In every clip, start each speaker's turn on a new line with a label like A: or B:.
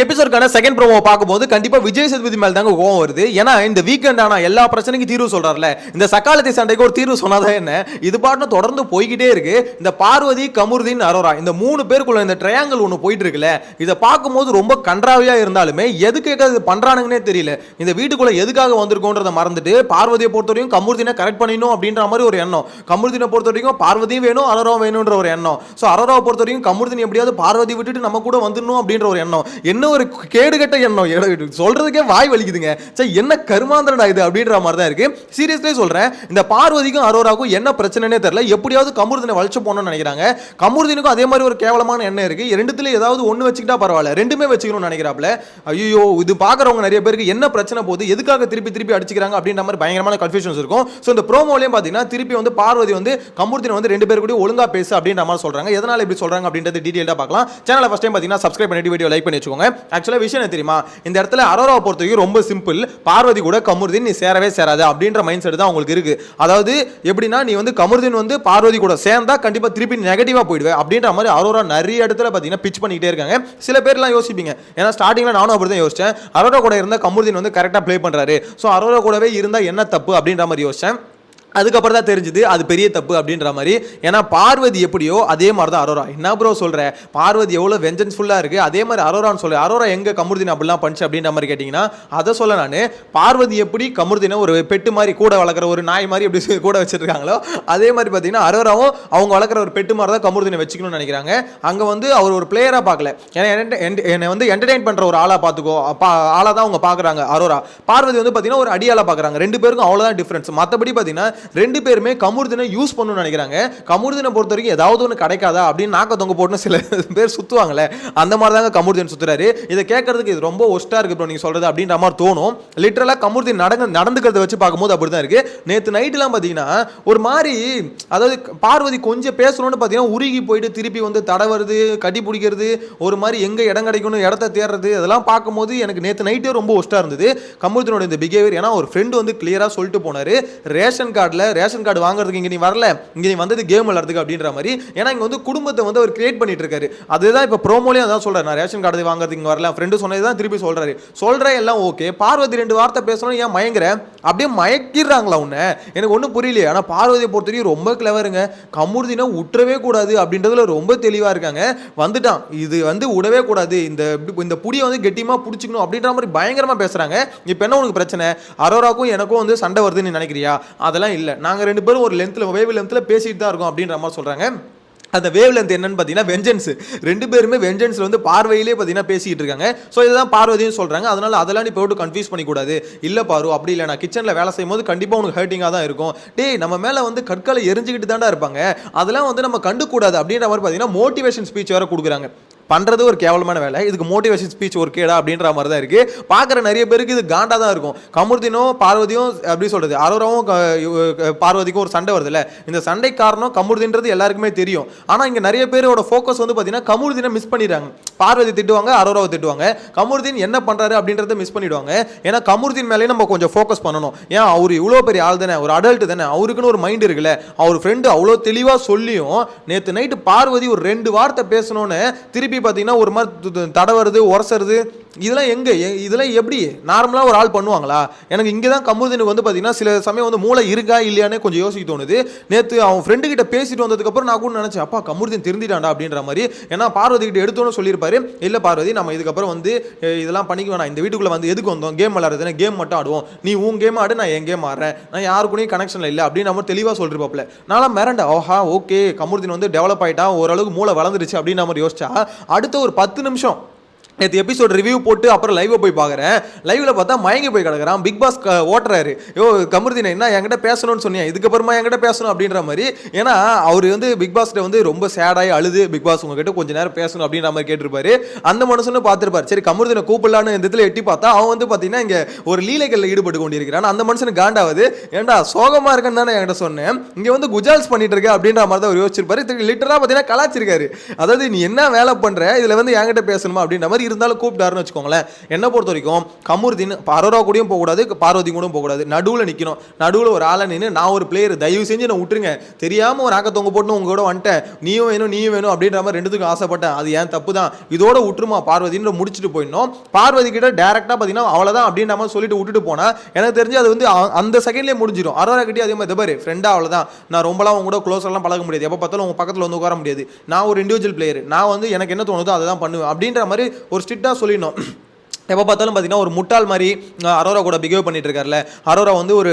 A: எபிசோடுக்கான second promo பார்க்கும்போது கண்டிப்பா விஜய் சேதுபதி மேல தாங்க கோவம் வருது. ஏன்னா இந்த வீக்கெண்ட் ஆனா எல்லா பிரச்சனைக்கும் தீர்வு சொல்றாருல, இந்த சக்காலத்தி சண்டைக்கு ஒரு தீர்வு சொன்னாதான் என்ன, இது பாட்டு தொடர்ந்து போய்கிட்டே இருக்கு. இந்த பார்வதி, கமருதீன், அரோரா இந்த 3 பேருக்குள்ள இந்த ட்ரையாங்கிள் ஒன்று போயிட்டு இருக்குல்ல, இதை பார்க்கும்போது ரொம்ப கன்றாவியா இருந்தாலுமே எதுக்கு இது பண்றானுங்கன்னே தெரியல. இந்த வீட்டுக்குள்ள எதுக்காக வந்திருக்கோன்றதை மறந்துட்டு பார்வதியை பொறுத்த வரைக்கும் கமருதீனை கரெக்ட் பண்ணிடணும் அப்படின்ற மாதிரி ஒரு எண்ணம், கமருதீனை பொறுத்த வரைக்கும் பார்வதியும் வேணும் அரோராவும் வேணும்ன்ற ஒரு எண்ணம். ஸோ அரோராவை பொறுத்த வரைக்கும் கமருதீன் எப்படியாவது பார்வதி விட்டுட்டு நம்ம கூட வந்துடணும் அப்படின்ற ஒரு எண்ணம். என்ன ஒரு கேடுகட்ட எண்ணம், சொல்றதுக்கே வாய் வலிக்குதுங்க. சரி என்ன கருமாந்திரடா இது அப்படின்ற மாதிரி தான் இருக்கு. சீரியஸ்லி சொல்றேன், இந்த பார்வதிக்கும் அரோராவுக்கும் என்ன பிரச்சனைனே தெரியல. எப்படியாவது கமருதீனை வளைச்சு போகணும்னு நினைக்கிறாங்க. கமருதீனுக்கும் அதே மாதிரி ஒரு கேவலமான எண்ணம் இருக்கு. ரெண்டுத்துல ஏதாவது ஒன்று வச்சுக்கிட்டா பரவாயில்ல, ரெண்டுமே வச்சுக்கணும்னு நினைக்கிறாப்ல. ஐயோ இது பாக்குறவங்க நிறைய பேருக்கு என்ன பிரச்சனை போகுது, எதுக்காக திருப்பி திருப்பி அடிச்சுக்கிறாங்க அப்படின்ற மாதிரி பயங்கரமான கன்ஃபியூஷன்ஸ் இருக்கும். ஸோ இந்த ப்ரோமோலையும் பார்த்தீங்கன்னா திருப்பி வந்து பார்வதி வந்து கமருதீன் வந்து 2 பேர் கூட ஒழுங்கா பேசு அப்படின்ற மாதிரி சொல்றாங்க. எதனால இப்படி சொல்றாங்க அப்படின்றது டீடைலா பார்க்கலாம். சேனலை ஃபர்ஸ்ட் டைம் பார்த்தீங்கன்னா சப்ஸ்கிரைப் பண்ணிட்டு வீடியோ லைக் பண்ணி வச்சுக்கோங்க. ஆக்சுவலா விஷயம் என்ன தெரியுமா, இந்த இடத்துல அரோராவை பொறுத்தவரைக்கும் ரொம்ப சிம்பிள். பார்வதி கூட கமருதீன் நீ சேரவே சேராது அப்படின்ற மைண்ட் செட் தான் உங்களுக்கு இருக்கு. அதாவது எப்படின்னா, நீ வந்து கமருதீன் வந்து பார்வதி கூட சேர்ந்தா கண்டிப்பா திருப்பி நெகட்டிவா போயிடுவே அப்படின்ற மாதிரி அரோரா நிறைய இடத்துல பார்த்தீங்கன்னா பிச் பண்ணிக்கிட்டே இருக்காங்க. சில பேர்லாம் யோசிப்பீங்க, ஏன்னா ஸ்டார்டிங்ல நானும் அப்படி தான் யோசிச்சேன், அரோரா கூட இருந்தா கமருதீன் வந்து கரெக்டா ப்ளே பண்றாரு, ஸோ அரோரா கூடவே இருந்தா என்ன தப்பு அப்படின்ற மாதிரி யோசிச்சேன். அதுக்கப்புறம் தான் தெரிஞ்சுது அது பெரிய தப்பு அப்படின்ற மாதிரி. ஏன்னா பார்வதி எப்படியோ அதே மாதிரி தான் அரோரா. என்ன ப்ரோ சொல்ற, பார்வதி எவ்வளோ வெஞ்சன்ஸ்ஃபுல்லாக இருக்கு, அதே மாதிரி அரோரான்னு சொல்ல, அரோரா எங்க கமருதீன் அப்படிலாம் பண்ணிச்சு அப்படின்ற மாதிரி கேட்டிங்கன்னா அதை சொல்ல நான், பார்வதி எப்படி கமருதீனை ஒரு பெட்டு மாதிரி கூட வளர்க்குற ஒரு நாய் மாதிரி எப்படி கூட வச்சிருக்காங்களோ அதே மாதிரி பார்த்தீங்கன்னா அரோராவும் அவங்க வளர்க்குற ஒரு பெட்டு மாதிரி தான் கமருதீனை வச்சுக்கணும்னு நினைக்கிறாங்க. அங்கே வந்து அவர் ஒரு பிளேயராக பார்க்கல, ஏன்னா என்னை வந்து என்டர்டெயின் பண்ணுற ஒரு ஆளாக பார்த்துக்கோ ஆளாக தான் அவங்க பார்க்குறாங்க அரோரா. பார்வதி வந்து பார்த்தீங்கன்னா ஒரு அடியாளாக பார்க்குறாங்க. 2 பேருக்கும் அவ்வளோதான் டிஃப்ரென்ஸ். மற்றபடி பார்த்தீங்கன்னா 2 பேருமே கமருதீனை யூஸ் பண்ணணும்னு நினைக்கிறாங்க. கமருதீனை பொறுத்த வரைக்கும் ஏதாவது ஒன்று கிடைக்காதா அப்படின்னு நாக்க தொங்க போட்டு சில பேர் சுத்துவாங்கல்ல, அந்த மாதிரி தாங்க கமருதீன் சுத்துறாரு. இதை கேட்கறதுக்கு இது ரொம்ப ஒஸ்டா இருக்கு ப்ரோ நீங்க சொல்றது அப்படின்ற மாதிரி தோணும். லிட்டரலா கமருதீன் நடந்துக்கிறத வச்சு பார்க்கும்போது அப்படிதான் இருக்கு. நேற்று நைட்லாம் பார்த்தீங்கன்னா ஒரு மாதிரி, அதாவது பார்வதி கொஞ்சம் பேசணும்னு பார்த்தீங்கன்னா உருகி போயிட்டு திருப்பி வந்து தடவுறது, கட்டி பிடிக்கிறது, ஒரு மாதிரி எங்க இடம் கிடைக்கணும் இடத்த தேடுறது, அதெல்லாம் பார்க்கும்போது எனக்கு நேற்று நைட்டே ரொம்ப ஒஸ்டா இருந்தது கமருதீனோட இந்த பிஹேவியர். ஏன்னா ஒரு ஃப்ரெண்டு வந்து கிளியரா சொல்லிட்டு போனாரு, ரேஷன் கார்டு வாங்குறதுக்கு இங்க நீ வரல, இங்க நீ வந்தது கேம் விளையாடுறதுக்கு அப்படின்ற மாதிரி. ஏன்னா இங்க வந்து குடும்பத்தை வந்து அவர் கிரியேட் பண்ணிட்டு இருக்காரு. அதுதான் இப்ப ப்ரோமோலயே அதான் சொல்றாரு, நான் ரேஷன் கார்டு வாங்குறதுக்கு இங்க வரல, ஃப்ரெண்டு சொன்னது தான் திருப்பி சொல்றாரு. சொல்ற எல்லாம் ஓகே, பார்வதி 2 வார்த்தை பேசணும் ஏன் மயங்குற, அப்படியே மயக்கிடுறாங்களா உன்னை, எனக்கு ஒன்றும் புரியலையே. ஆனா பார்வதியை பொறுத்தவரைக்கும் ரொம்ப கிளவருங்க, கமருதீனை விட்டுறவே கூடாது அப்படின்றதுல ரொம்ப தெளிவா இருக்காங்க. வந்துட்டான் இது வந்து விடவே கூடாது, இந்த புடியை வந்து கெட்டியமா பிடிச்சிக்கணும் அப்படின்ற மாதிரி பயங்கரமா பேசுறாங்க. இப்போ என்ன உனக்கு பிரச்சனை, அரோராக்கும் எனக்கும் வந்து சண்டை வருதுன்னு நினைக்கிறியா, அதெல்லாம் இல்லை, நாங்கள் 2 பேரும் ஒரு வேவ் லென்த்தில் பேசிட்டு தான் இருக்கோம் அப்படின்ற மாதிரி சொல்றாங்க. அந்த வேவ் லென்த் என்னன்னு பார்த்தீங்கன்னா வெஞ்சன்ஸ். 2 பேருமே வெஞ்சன்ஸ்ல வந்து பார்வையிலே பார்த்தீங்கன்னா பேசிட்டு இருக்காங்க. ஸோ இதுதான் பார்வதியும் சொல்றாங்க. அதனால அதெல்லாம் நீ போட்டு கன்ஃபியூஸ் பண்ணிக்கூடாது. இல்லை பாரு அப்படி இல்லை, நான் கிச்சனில் வேலை செய்யும் போது கண்டிப்பாக உனக்கு ஹர்ட்டிங்காக தான் இருக்கும், டேய் நம்ம மேலே வந்து கற்களை எரிஞ்சுக்கிட்டு தாண்டா இருப்பாங்க, அதெல்லாம் வந்து நம்ம கண்டுக்கூடாது அப்படின்ற மாதிரி பார்த்தீங்கன்னா மோட்டிவேஷன் ஸ்பீச் வேற கொடுக்குறாங்க. பண்ணுறது ஒரு கேவலமான வேலை, இதுக்கு மோட்டிவேஷன் ஸ்பீச் ஒரு கேடா அப்படின்ற மாதிரி தான் இருக்குது. பார்க்குற நிறைய பேருக்கு இது காண்டா தான் இருக்கும். கமருதீனும் பார்வதியும் அப்படி சொல்கிறது, அரோராவும் பார்வதிக்கும் ஒரு சண்டை வருதுல்ல, இந்த சண்டை காரணம் கமருதீன்றது எல்லாருக்குமே தெரியும். ஆனால் இங்கே நிறைய பேரோட ஃபோக்கஸ் வந்து பார்த்தீங்கன்னா கமருதீனை மிஸ் பண்ணிடுறாங்க. பார்வதி திட்டுவாங்க, அரோராவை திட்டுவாங்க, கமருதீன் என்ன பண்ணுறாரு அப்படின்றத மிஸ் பண்ணிடுவாங்க. ஏன்னா கமருதீன் மேலே நம்ம கொஞ்சம் ஃபோக்கஸ் பண்ணணும். ஏன் அவர் இவ்வளோ பெரிய ஆள் தானே, ஒரு அடல்ட் தானே, அவருக்குன்னு ஒரு மைண்ட் இருக்குல்ல. அவர் ஃப்ரெண்டு அவ்வளோ தெளிவாக சொல்லியும் நேற்று நைட்டு பார்வதி ஒரு 2 வார்த்தை பேசணும்னு திருப்பி பார்த்தீங்கன்னா ஒரு மாதிரி தடவுறது, உரசுறது, இதெல்லாம் எப்படி நார்மலாக ஒரு ஆள் பண்ணுவாங்களா? எனக்கு இங்கே தான் கமருதீனுக்கு வந்து பார்த்தீங்கன்னா சில சமயம் வந்து மூளை இருக்கா இல்லையானே கொஞ்சம் யோசிக்க தோணுது. நேற்று அவன் ஃப்ரெண்டு கிட்ட பேசிட்டு வந்ததுக்கப்புறம் நான் கூட நினச்சேன், அப்பா கமருதீன் திருந்திட்டாண்டா அப்படின்ற மாதிரி. ஏன்னா பார்வதி கிட்ட எடுத்தோன்னு சொல்லியிருப்பாரு, இல்லை பார்வதி நம்ம இதுக்கப்புறம் வந்து இதெல்லாம் பண்ணிக்க வேணாம், இந்த வீட்டுக்குள்ளே வந்து எதுக்கு வந்தோம், கேம் விளாடுறதுன்னு, கேம் மட்டும் ஆடுவோம், நீ உன் கேம் ஆடு, நான் என் கேம் ஆடுறேன், நான் யாருக்குனையும் கனெக்ஷனில் இல்லை அப்படின்னு நம்ம தெளிவாக சொல்லிருப்பாப்ல. நான்லாம் மிரண்ட, ஓஹா ஓகே கமருதீன் வந்து டெவலப் ஆகிட்டா, ஓரளவுக்கு மூளை வளர்ந்துருச்சு அப்படின்னு நம்ம யோசிச்சா, அடுத்த ஒரு 10 நிமிஷம் நேற்று எபிசோட் ரிவ்யூ போட்டு அப்புறம் லைவை போய் பார்க்குறேன். லைவில் பார்த்தா மயங்கி போய் கிடக்குறான். பிக் பாஸ் ஓட்டுறாரு, யோ கமருதீன் என்ன என்கிட்ட பேசணும்னு சொன்னியா, இதுக்கப்புறமா என்கிட்ட பேசணும் அப்படின்ற மாதிரி. ஏன்னா அவர் வந்து பிக் பாஸ்கிட்ட வந்து ரொம்ப சேடாகி அழுது, பிக் பாஸ் உங்ககிட்ட கொஞ்சம் நேரம் பேசணும் அப்படின்ற மாதிரி கேட்டிருப்பாரு. அந்த மனுஷனும் பார்த்துருப்பாரு, சரி கமருதீனை கூப்பிடலான்னு இந்த இதில் எட்டி பார்த்தா அவன் வந்து பார்த்தீங்கன்னா இங்கே ஒரு லீலைகளில் ஈடுபட்டு கொண்டிருக்கிறான். அந்த மனுஷனுக்கு காண்டாவது, ஏன்டா சோகமாக இருக்குன்னு தானே என்கிட்ட சொன்னேன், இங்கே வந்து குஜால்ஸ் பண்ணிட்டு இருக்க அப்படின்ற மாதிரி தான் அவர் யோசிச்சிருப்பாரு. லிட்டராக பார்த்தீங்கன்னா கலாச்சிருக்காரு. அதாவது நீ என்ன வேலை பண்ணுற, இதில் வந்து என்கிட்ட பேசணுமா அப்படின்ற மாதிரி இருந்தாலும் கூப்பிட்டாருன்னு வச்சுக்கோங்களேன். என்ன பொறுத்த வரைக்கும் கமருதீன் அரோரா கூடயும் போகக்கூடாது, பார்வதி கூடயும் போகக்கூடாது, நடுவில் நிற்கணும். நடுவில் ஒரு ஆளை நின்று நான் ஒரு பிளேயர், தயவு செஞ்சு நான் விட்டுருங்க, தெரியாமல் ஒரு ஆக்க தொங்க போட்டு உங்க கூட வந்துட்டேன், நீயும் வேணும் அப்படின்ற மாதிரி ரெண்டுத்துக்கும் ஆசைப்பட்டேன், அது ஏன் தப்பு தான், இதோட விட்டுருமா பார்வதின்னு முடிச்சுட்டு போயிடணும். பார்வதி கிட்ட டேரக்டா பார்த்தீங்கன்னா அவ்வளோதான் அப்படின்ற மாதிரி சொல்லிட்டு விட்டுட்டு போனா எனக்கு தெரிஞ்சு அது வந்து அந்த செகண்ட்லேயே முடிஞ்சிடும். அரோரா கிட்டே அதே மாதிரி பாரு ஃப்ரெண்டா அவ்வளோதான், நான் ரொம்பலாம் உங்க கூட க்ளோஸ் எல்லாம் பழக முடியாது, எப்போ பார்த்தாலும் உங்க பக்கத்தில் வந்து உட்கார முடியாது, நான் ஒரு இண்டிவிஜுவல் பிளேயர், நான் வந்து எனக்கு என்ன தோணுதோ அதை தான் பண்ணுவேன் அப்படின்ற மாதிரி ஒரு ஸ்ட்ரிக்டாக சொல்லிடணும். எப்போ பார்த்தாலும் பார்த்தீங்கன்னா ஒரு முட்டாள் மாதிரி அரோரா கூட பிஹேவ் பண்ணிட்டு இருக்காருல்ல, அரோரா வந்து ஒரு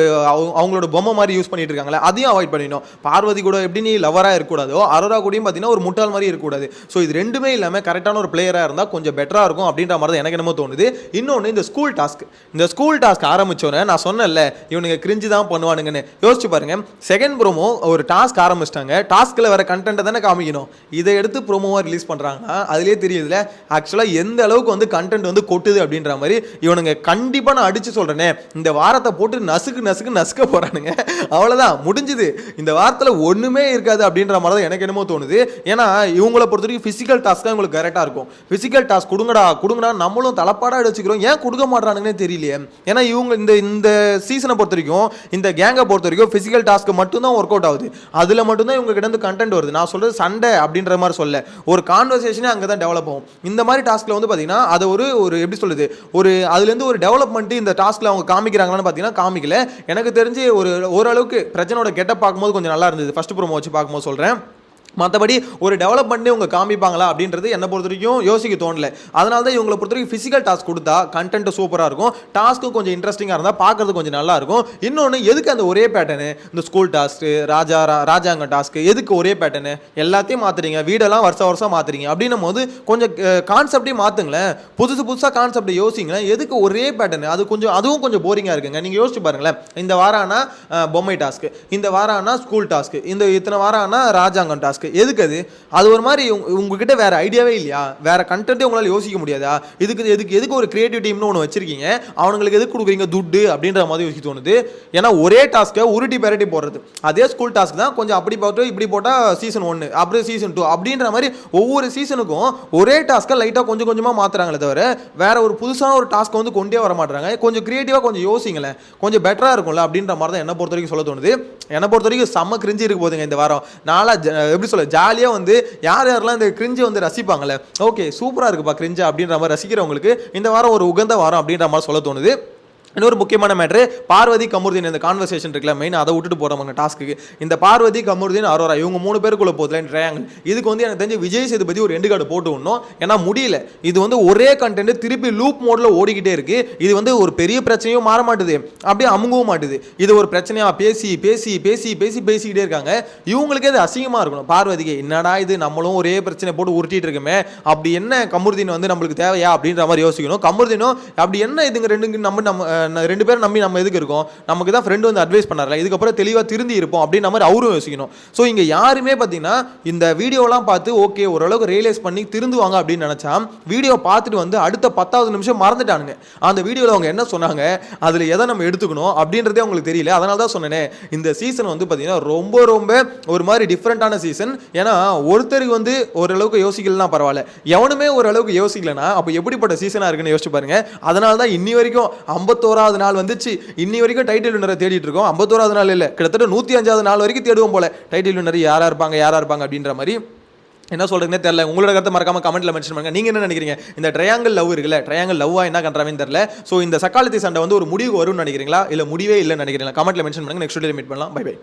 A: அவங்களோட பொம்மை மாதிரி யூஸ் பண்ணிட்டு இருக்காங்களே, அதையும் அவாய்ட் பண்ணிடணும். பார்வதி கூட எப்படி நீ லவராக இருக்கக்கூடாதோ அரோரா கூடயும் பார்த்தீங்கன்னா ஒரு முட்டாள் மாதிரி இருக்கக்கூடாது. ஸோ இது ரெண்டுமே இல்லாமல் கரெக்டான ஒரு பிளேயராக இருந்தால் கொஞ்சம் பெட்டராக இருக்கும் அப்படின்ற மாதிரி தான் எனக்கு என்னமோ தோணுது. இன்னொன்று இந்த ஸ்கூல் டாஸ்க் ஆரம்பிச்சோன்னே நான் சொன்னேன்ல இவனுங்க கிரிஞ்சு தான் பண்ணுவானுங்கன்னு, யோசிச்சு பாருங்க. செகண்ட் ப்ரோமோ ஒரு டாஸ்க் ஆரம்பிச்சிட்டாங்க, டாஸ்க்கில் வர கண்டென்ட்டை தானே காமிக்கணும், இதை எடுத்து ப்ரோமோவாக ரிலீஸ் பண்ணுறாங்கன்னா அதுலேயே தெரியுதுல ஆக்சுவலாக எந்த அளவுக்கு வந்து கண்டென்ட் வந்து கொட்டுது அப்படின்ற மாதிரி. இவனுங்க கண்டிப்பா நான் அடிச்சு சொல்றேனே, இந்த வாரத்தை போட்டு நசுக்க போறானுங்க, அவ்வளவுதான் முடிஞ்சுது. இந்த வாரத்துல ஒண்ணுமே இருக்காது அப்படின்ற மாதிரி தான் எனக்கு என்னமோ தோணுது. ஏன்னா இவங்களை பொறுத்த வரைக்கும் பிசிக்கல் டாஸ்க் தான் உங்களுக்கு கரெக்டா இருக்கும். பிசிக்கல் டாஸ்க் கொடுங்கடா நம்மளும் தலப்பாடா வச்சுக்கிறோம், ஏன் கொடுக்க மாட்டானுங்கன்னு தெரியலையே. ஏன்னா இவங்க இந்த சீசனை பொறுத்த வரைக்கும், இந்த கேங்கை பொறுத்த வரைக்கும் பிசிக்கல் டாஸ்க் மட்டும் தான் ஒர்க் அவுட் ஆகுது, அதுல மட்டும் தான் இவங்க கிட்ட கண்டென்ட் வருது. நான் சொல்றது சண்டை அப்படின்ற மாதிரி சொல்ல, ஒரு கான்வர்சேஷனே அங்கதான் டெவலப் ஆகும். இந்த மாதிரி டாஸ்க்ல வந்து பாத்தீங்கன்னா அது ஒரு எப்படி சொல்லுது, ஒரு அதுலேருந்து ஒரு டெவலப்மெண்ட் இந்த டாஸ்க்ல அவங்க காமிக்கிறாங்களான்னு பார்த்தீங்கன்னா காமிக்கல. எனக்கு தெரிஞ்சு ஓரளவுக்கு பிரச்சனையோட கெட்டப் பார்க்கும்போது கொஞ்சம் நல்லா இருந்தது, ஃபர்ஸ்ட் ப்ரோமோ வச்சு பார்க்கும்போது சொல்கிறேன். மற்றபடி ஒரு டெவலப்மெண்ட்டே உங்க காமிப்பாங்களா அப்படின்றது என்னை பொறுத்த வரைக்கும் யோசிக்க தோணல. அதனால தான் இவங்களை பொறுத்த வரைக்கும் ஃபிசிக்கல் டாஸ்க் கொடுத்தா கண்டென்ட் சூப்பராக இருக்கும், டாஸ்க்கு கொஞ்சம் இன்ட்ரெஸ்டிங்காக இருந்தால் பார்க்கறது கொஞ்சம் நல்லா இருக்கும். இன்னொன்று எதுக்கு அந்த ஒரே பேட்டர்னு, இந்த ஸ்கூல் டாஸ்க்கு ராஜாங்க டாஸ்க்கு எதுக்கு ஒரே பேட்டர்னு, எல்லாத்தையும் மாற்றுறீங்க, வீடெல்லாம் வருஷம் மாற்றுறீங்க அப்படின்னும் போது கொஞ்சம் கான்செப்டையும் மாற்றுங்களேன், புதுசாக கான்செப்டை யோசிங்களேன். எதுக்கு ஒரே பேட்டர்னு, அதுவும் கொஞ்சம் போரிங்காக இருக்குங்க. நீங்கள் யோசிச்சு பாருங்களேன், இந்த வாரம் ஆனால் பொம்மை டாஸ்க்கு, இந்த வாரம் ஆனால் ஸ்கூல் டாஸ்க்கு, இந்த இத்தனை வாரம் ஆனால் ராஜாங்கம் டாஸ்க்கு, எதுக்கு அது ஒரு மாதிரி உங்ககிட்ட வேற ஐடியாவே இல்லையா, வேற கண்டென்ட்டே உங்களால யோசிக்க முடியாதா, எதுக்கு ஒரு கிரியேட்டிவ் டீம்னு ஒன்று வச்சிருக்கீங்க, அவங்களுக்கு எதுக்கு கொடுக்குறீங்க துட்டு அப்படின்ற மாதிரி யோசிக்க தோணுது. ஏன்னா ஒரே டாஸ்க்கை உருட்டி பெரட்டி போடுறது, அதே ஸ்கூல் டாஸ்க் தான் கொஞ்சம் அப்படி போட்டு இப்படி போட்டால் சீசன் 1 அப்புறம் சீசன் 2 அப்படின்ற மாதிரி ஒவ்வொரு சீசனுக்கும் ஒரே டாஸ்க்கை லைட்டாக கொஞ்சம் கொஞ்சமாக மாற்றுறாங்களே தவிர வேற ஒரு புதுசான ஒரு டாஸ்க் வந்து கொண்டே வர மாட்டாங்க. கொஞ்சம் கிரியேட்டிவாக கொஞ்சம் யோசிங்களேன், கொஞ்சம் பெட்டராக இருக்கும்ல அப்படின்ற மாதிரி தான் என்னை பொறுத்த வரைக்கும் சொல்ல தோணுது. என்னை பொறுத்த வரைக்கும் செம்ம கிரிஞ்சு இருக்க போதுங்க இந்த வாரம். நாளா எப்படி சொல்ல ஜாலியாக வந்து யாரெல்லாம் இந்த கிரிஞ்சை வந்து ரசிப்பாங்களே, ஓகே சூப்பராக இருக்குப்பா கிரிஞ்சா அப்படின்ற மாதிரி ரசிக்கிறவங்களுக்கு இந்த வாரம் ஒரு உகந்த வாரம் அப்படின்ற மாதிரி சொல்ல தோணுது. இன்னொரு முக்கியமான மேட்ரு, பார்வதி கமருதீன் இந்த கான்வர்சேஷன் இருக்குல்ல, மெயின் அதை விட்டுட்டு போகிறவங்க டாஸ்க்கு. இந்த பார்வதி கமருதீன் அரோரா இவங்க 3 பேருக்குள்ள போதில்ல ட்ரையாங்கிள், இதுக்கு வந்து எனக்கு தெரிஞ்சு விஜய் சேதுபதி ஒரு எண்டு கார்டு போட்டு விடணும். ஏன்னா முடியல, இது வந்து ஒரே கண்டென்ட் திருப்பி லூப் மோடில் ஓடிக்கிட்டே இருக்கு. இது வந்து ஒரு பெரிய பிரச்சனையும் மாற மாட்டுது, அப்படியே அமுங்கவும் மாட்டுது. இது ஒரு பிரச்சனையா பேசிக்கிட்டே இருக்காங்க. இவங்களுக்கே அது அசிங்கமாக இருக்கணும். பார்வதிக்கு என்னடா இது, நம்மளும் ஒரே பிரச்சனை போட்டு உருட்டிட்டு இருக்குமே, அப்படி என்ன கமருதீன் வந்து நம்மளுக்கு தேவையா அப்படின்ற மாதிரி யோசிக்கணும். கமருதீனும் அப்படி என்ன இதுங்க நம்ம 2 பேரும் நம்பி நம்ம எதுக்கு இருக்கோம், நமக்கு தான் ஃப்ரெண்டு வந்து அட்வைஸ் பண்ணார்ல, இதுக்கப்புறம் தெளிவாக திருந்தி இருப்போம் அப்படின்ற மாதிரி அவரும் யோசிக்கணும். ஸோ இங்கே யாருமே பார்த்தீங்கன்னா இந்த வீடியோலாம் பார்த்து ஓகே ஓரளவுக்கு ரியலைஸ் பண்ணி திருந்துவாங்க அப்படின்னு நினச்சா வீடியோ பார்த்துட்டு வந்து அடுத்த 10வது நிமிஷம் மறந்துட்டானுங்க. அந்த வீடியோவில் அவங்க என்ன சொன்னாங்க, அதில் எதை நம்ம எடுத்துக்கணும் அப்படின்றதே அவங்களுக்கு தெரியல. அதனால தான் சொன்னேனே, இந்த சீசன் வந்து பார்த்தீங்கன்னா ரொம்ப ஒரு மாதிரி டிஃப்ரெண்ட்டான சீசன். ஏன்னா ஒருத்தருக்கு வந்து ஓரளவுக்கு யோசிக்கலன்னா பரவாயில்ல, எவனுமே ஓரளவுக்கு யோசிக்கலன்னா அப்போ எப்படிப்பட்ட சீசனாக இருக்குன்னு யோசிச்சு பாருங்க. அதனால தான் இன்னி வரைக்கும் 51வது நாள் வந்துச்சு, இன்னி வரைக்கும் டைட்டில் வின்னரை தேடிட்டு இருக்கோம். 51வது நாள் இல்லை, கிட்டத்தட்ட 105வது நாள் வரைக்கும் தேடுவோம் போல டைட்டில் வின்னர் யாரா இருப்பாங்க அப்படின்ற மாதிரி. என்ன சொல்றதுன்னே தெரியல. உங்களோட கருத்தை மறக்காம கமெண்ட்ல மென்ஷன் பண்ணுங்க. நீங்க என்ன நினைக்கிறீங்க, இந்த ட்ரையாங்கிள் லவ் இருக்குல்ல, ட்ரையாங்கிள் லவ்வா என்ன கண்றாங்கன்னு தெரியல. ஸோ இந்த சக்காலத்தி சண்டை வந்து ஒரு முடிவு வரும்னு நினைக்கிறீங்களா, இல்லை முடிவே இல்லைன்னு நினைக்கிறீங்களா, கமெண்ட்ல மென்ஷன் பண்ணுங்க. நெக்ஸ்ட் வீடியோல மீட் பண்ணலாம். Bye by.